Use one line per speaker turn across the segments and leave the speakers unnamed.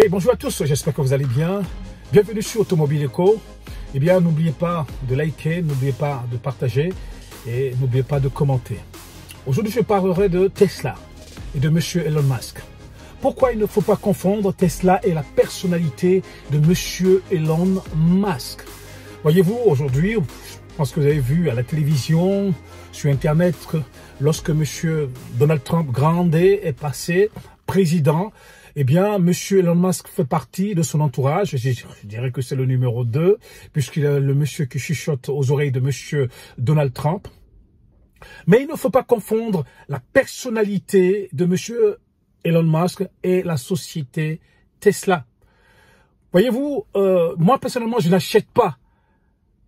Et bonjour à tous, j'espère que vous allez bien. Bienvenue sur Automobile Eco. Eh bien, n'oubliez pas de liker, n'oubliez pas de partager et n'oubliez pas de commenter. Aujourd'hui, je parlerai de Tesla et de monsieur Elon Musk. Pourquoi il ne faut pas confondre Tesla et la personnalité de monsieur Elon Musk? Voyez-vous, aujourd'hui, je pense que vous avez vu à la télévision, sur Internet, lorsque monsieur Donald Trump grandé est passé président, eh bien, monsieur Elon Musk fait partie de son entourage. Je dirais que c'est le numéro 2, puisqu'il est le monsieur qui chuchote aux oreilles de monsieur Donald Trump. Mais il ne faut pas confondre la personnalité de monsieur Elon Musk et la société Tesla. Voyez-vous, moi personnellement, je n'achète pas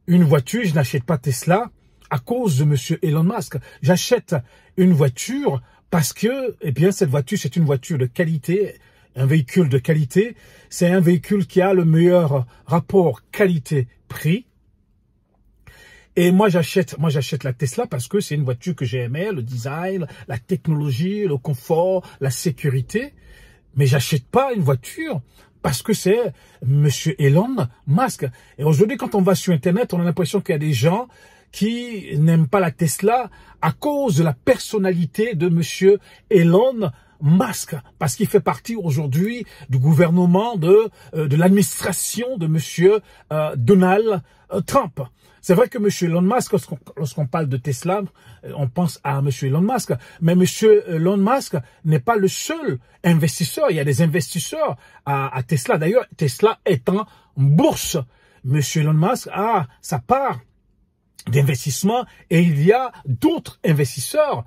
une voiture, je n'achète pas Tesla à cause de monsieur Elon Musk. J'achète une voiture parce que, eh bien, cette voiture, c'est une voiture de qualité, un véhicule de qualité. C'est un véhicule qui a le meilleur rapport qualité-prix. Et moi, j'achète la Tesla parce que c'est une voiture que j'ai aimée, le design, la technologie, le confort, la sécurité. Mais j'achète pas une voiture parce que c'est monsieur Elon Musk. Et aujourd'hui, quand on va sur Internet, on a l'impression qu'il y a des gens qui n'aiment pas la Tesla à cause de la personnalité de monsieur Elon Musk, parce qu'il fait partie aujourd'hui du gouvernement de l'administration de monsieur Donald Trump. C'est vrai que monsieur Elon Musk, lorsqu'on parle de Tesla, on pense à monsieur Elon Musk, mais monsieur Elon Musk n'est pas le seul investisseur. Il y a des investisseurs à Tesla. D'ailleurs, Tesla est en bourse. Monsieur Elon Musk a sa part d'investissement et il y a d'autres investisseurs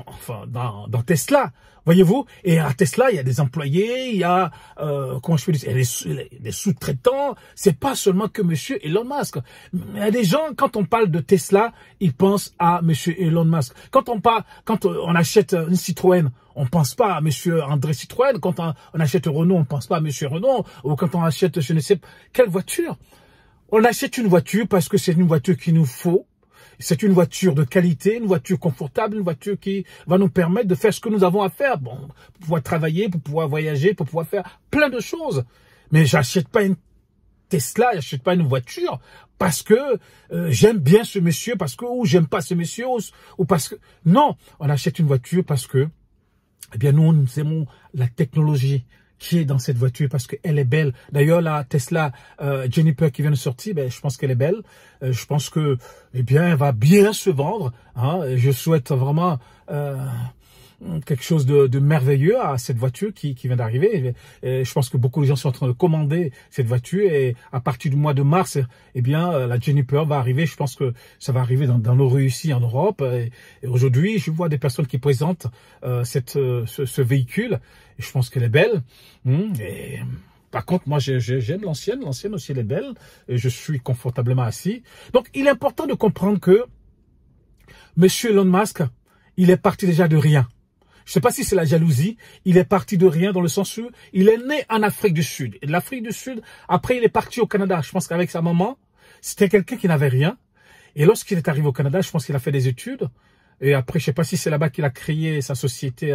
enfin, dans Tesla, voyez-vous. Et à Tesla, il y a des employés, il y a, comment je peux dire, il y a des sous-traitants. C'est pas seulement que monsieur Elon Musk. Il y a des gens, quand on parle de Tesla, ils pensent à monsieur Elon Musk. Quand on achète une Citroën, on pense pas à monsieur André Citroën. Quand on achète Renault, on pense pas à monsieur Renault. Ou quand on achète, je ne sais quelle voiture. On achète une voiture parce que c'est une voiture qu'il nous faut. C'est une voiture de qualité, une voiture confortable, une voiture qui va nous permettre de faire ce que nous avons à faire. Bon, pour pouvoir travailler, pour pouvoir voyager, pour pouvoir faire plein de choses. Mais j'achète pas une Tesla, j'achète pas une voiture parce que j'aime bien ce monsieur, parce que ou j'aime pas ce monsieur, ou parce que... Non, on achète une voiture parce que, eh bien, nous aimons la technologie qui est dans cette voiture parce qu'elle est belle. D'ailleurs, la Tesla Juniper qui vient de sortir, ben, je pense qu'elle est belle. Je pense que, eh bien, elle va bien se vendre. Hein. Je souhaite vraiment quelque chose de merveilleux à cette voiture qui vient d'arriver. Je pense que beaucoup de gens sont en train de commander cette voiture et à partir du mois de mars, eh bien, la Juniper va arriver. Je pense que ça va arriver dans nos rues ici en Europe. Et aujourd'hui, je vois des personnes qui présentent ce véhicule. Et je pense qu'elle est belle. Et par contre, moi, j'aime l'ancienne. L'ancienne aussi, elle est belle. Et je suis confortablement assis. Donc, il est important de comprendre que monsieur Elon Musk, il est parti déjà de rien. Je ne sais pas si c'est la jalousie. Il est parti de rien dans le sens où il est né en Afrique du Sud. Et de l'Afrique du Sud, après, il est parti au Canada. Je pense qu'avec sa maman, c'était quelqu'un qui n'avait rien. Et lorsqu'il est arrivé au Canada, je pense qu'il a fait des études. Et après, je sais pas si c'est là-bas qu'il a créé sa société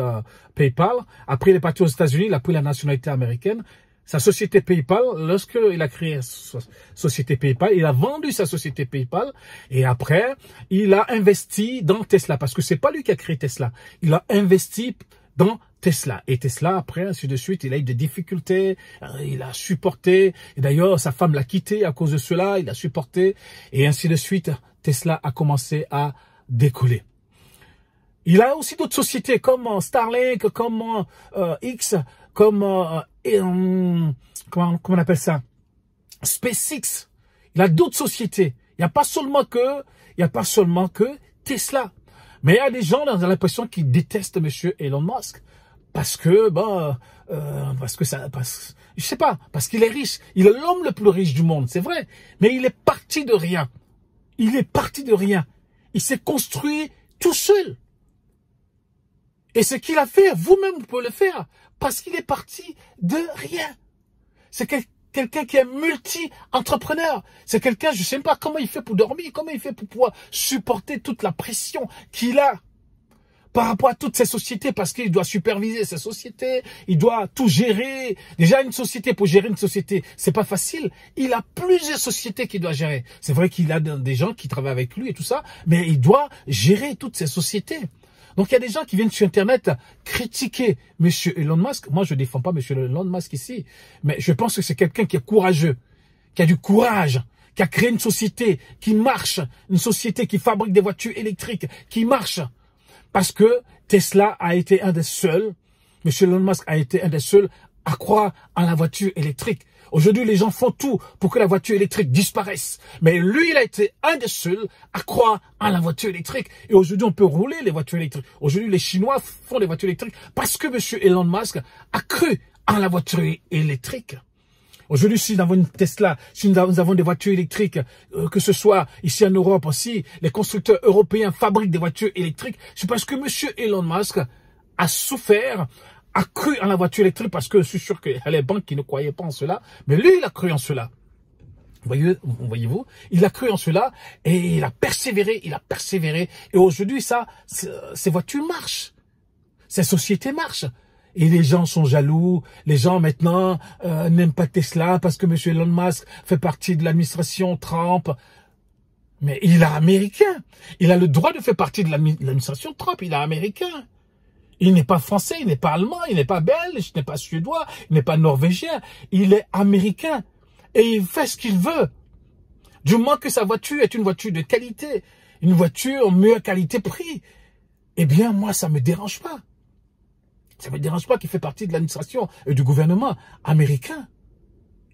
PayPal. Après, il est parti aux États-Unis, il a pris la nationalité américaine. Sa société PayPal, lorsqu'il a créé sa société PayPal, il a vendu sa société PayPal. Et après, il a investi dans Tesla. Parce que c'est pas lui qui a créé Tesla. Il a investi dans Tesla. Et Tesla, après, ainsi de suite, il a eu des difficultés. Il a supporté. Et d'ailleurs, sa femme l'a quitté à cause de cela. Il a supporté. Et ainsi de suite, Tesla a commencé à décoller. Il a aussi d'autres sociétés comme Starlink, comme X, comme comment on appelle ça, SpaceX. Il a d'autres sociétés. Il n'y a pas seulement que Tesla. Mais il y a des gens, on a l'impression qu'ils détestent monsieur Elon Musk parce que je sais pas, parce qu'il est riche. Il est l'homme le plus riche du monde, c'est vrai. Mais il est parti de rien. Il est parti de rien. Il s'est construit tout seul. Et ce qu'il a fait, vous-même, vous pouvez le faire. Parce qu'il est parti de rien. C'est quelqu'un qui est multi-entrepreneur. C'est quelqu'un, je ne sais pas comment il fait pour dormir, comment il fait pour pouvoir supporter toute la pression qu'il a. par rapport à toutes ces sociétés, parce qu'il doit superviser ces sociétés, il doit tout gérer. Déjà, une société, pour gérer une société, c'est pas facile. Il a plusieurs sociétés qu'il doit gérer. C'est vrai qu'il a des gens qui travaillent avec lui et tout ça, mais il doit gérer toutes ces sociétés. Donc, il y a des gens qui viennent sur Internet critiquer M. Elon Musk. Moi, je ne défends pas M. Elon Musk ici, mais je pense que c'est quelqu'un qui est courageux, qui a du courage, qui a créé une société qui marche, une société qui fabrique des voitures électriques, qui marche. Parce que Tesla a été un des seuls, M. Elon Musk a été un des seuls à croire en la voiture électrique. Aujourd'hui, les gens font tout pour que la voiture électrique disparaisse. Mais lui, il a été un des seuls à croire en la voiture électrique. Et aujourd'hui, on peut rouler les voitures électriques. Aujourd'hui, les Chinois font des voitures électriques parce que M. Elon Musk a cru en la voiture électrique. Aujourd'hui, si nous avons une Tesla, si nous avons des voitures électriques, que ce soit ici en Europe aussi, les constructeurs européens fabriquent des voitures électriques, c'est parce que M. Elon Musk a souffert, a cru en la voiture électrique, parce que je suis sûr qu'il y a les banques qui ne croyaient pas en cela, mais lui, il a cru en cela. Voyez-vous, il a cru en cela et il a persévéré, et aujourd'hui, ces voitures marchent, ces sociétés marchent. Et les gens sont jaloux, les gens maintenant n'aiment pas Tesla parce que M. Elon Musk fait partie de l'administration Trump. Mais il est américain, il a le droit de faire partie de l'administration Trump, il est américain. Il n'est pas français, il n'est pas allemand, il n'est pas belge, il n'est pas suédois, il n'est pas norvégien, il est américain. Et il fait ce qu'il veut. Du moment que sa voiture est une voiture de qualité, une voiture meilleure qualité-prix, eh bien moi ça me dérange pas. Ça ne me dérange pas qu'il fait partie de l'administration et du gouvernement américain.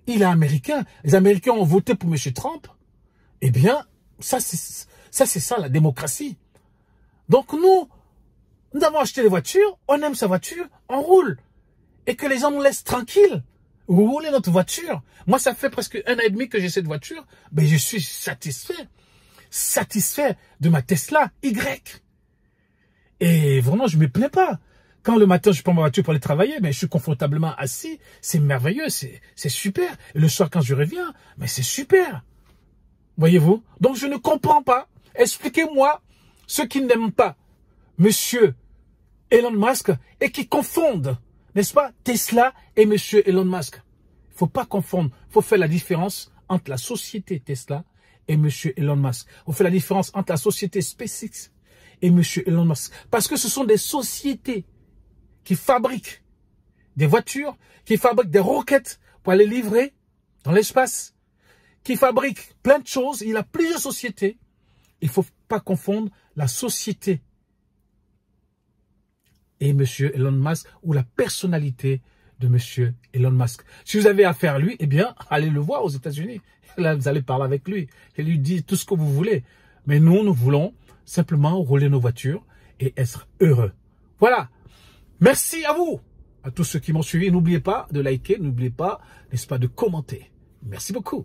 Il est américain. Les Américains ont voté pour M. Trump. Eh bien, ça c'est ça la démocratie. Donc nous avons acheté les voitures, on aime sa voiture, on roule. Et que les gens nous laissent tranquilles. Rouler notre voiture. Moi, ça fait presque 1 an et demi que j'ai cette voiture. Ben, je suis satisfait. Satisfait de ma Tesla Y. Et vraiment, je ne me plains pas. Quand le matin, je prends ma voiture pour aller travailler, mais je suis confortablement assis, c'est merveilleux, c'est super. Et le soir, quand je reviens, mais c'est super. Voyez-vous? Donc, je ne comprends pas. Expliquez-moi ceux qui n'aiment pas Monsieur Elon Musk et qui confondent, n'est-ce pas, Tesla et Monsieur Elon Musk. Il ne faut pas confondre. Il faut faire la différence entre la société Tesla et Monsieur Elon Musk. Il faut faire la différence entre la société SpaceX et Monsieur Elon Musk. Parce que ce sont des sociétés qui fabriquent des voitures, qui fabriquent des roquettes pour aller livrer dans l'espace, qui fabriquent plein de choses. Il a plusieurs sociétés. Il ne faut pas confondre la société et M. Elon Musk ou la personnalité de M. Elon Musk. Si vous avez affaire à lui, eh bien, allez le voir aux États-Unis. Là, vous allez parler avec lui et lui dire tout ce que vous voulez. Mais nous voulons simplement rouler nos voitures et être heureux. Voilà. Merci à vous, à tous ceux qui m'ont suivi. N'oubliez pas de liker, n'oubliez pas, n'est-ce pas, de commenter. Merci beaucoup.